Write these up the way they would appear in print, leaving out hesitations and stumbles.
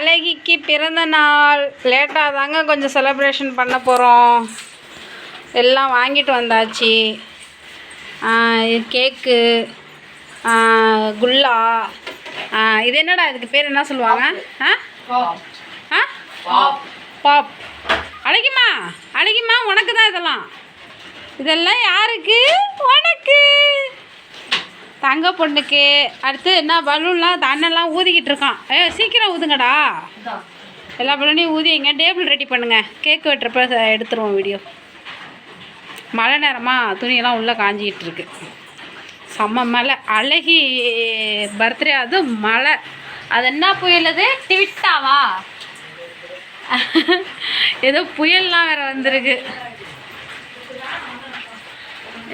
அழகிக்கு பிறந்த நாள் லேட்டாக தாங்க கொஞ்சம் செலிப்ரேஷன் பண்ண போகிறோம். எல்லாம் வாங்கிட்டு வந்தாச்சு. கேக்கு, குல்லா, இது என்னடா இதுக்கு பேர் என்ன சொல்லுவாங்க? பாப். அழகிமா அழகிமா உனக்கு தான் இதெல்லாம் யாருக்கு? உனக்கு, தங்க பொண்ணுக்கு. அடுத்து என்ன பலூன்லாம் அண்ணெல்லாம் ஊதிக்கிட்டு இருக்கான். சீக்கிரம் ஊதுங்கடா, எல்லா பலூனையும் ஊதிங்க. டேபிள் ரெடி பண்ணுங்க. கேக் வெட்டுறப்ப எடுத்துருவோம் வீடியோ. மழை நேரமாக துணியெல்லாம் உள்ளே காஞ்சிக்கிட்டு இருக்கு. செம்ம மழை. அழகி பர்த்டே, அது மழை. அது என்ன புயல்? அது டிவிட்டாவா? ஏதோ புயல்லாம் வேறு வந்திருக்கு.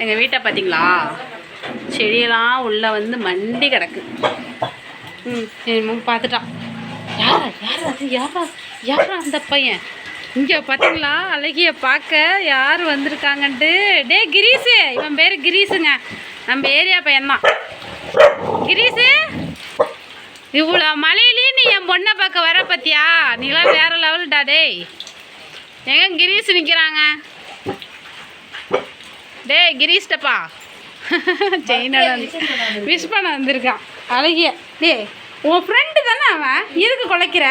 எங்கள் வீட்டை பார்த்தீங்களா? செடியெல்லாம் உள்ளே வந்து மண்டி கிடக்கு. பார்த்துட்டான். யாரா அந்த பையன்? இங்கே பார்த்தீங்களா அழகிய பார்க்க யார் வந்திருக்காங்கன்ட்டு? டே கிரீஸு, இவன் பேர் கிரீஸுங்க, நம்ம ஏரியா பையன்தான் கிரீஸு. இவ்வளோ மழையிலையும் நீ என் பொண்ணை பார்க்க வர பார்த்தியா? நீலாம் வேறு லெவல்டா. டேய் எங்க கிரீஸ் நிற்கிறாங்க? டே கிரீஸ்டப்பா, செயினோட விஷ் பண்ண வந்திருக்கான் அழகிய. டே உன் ஃப்ரெண்டு தானே அவன், எதுக்கு குலைக்கிற?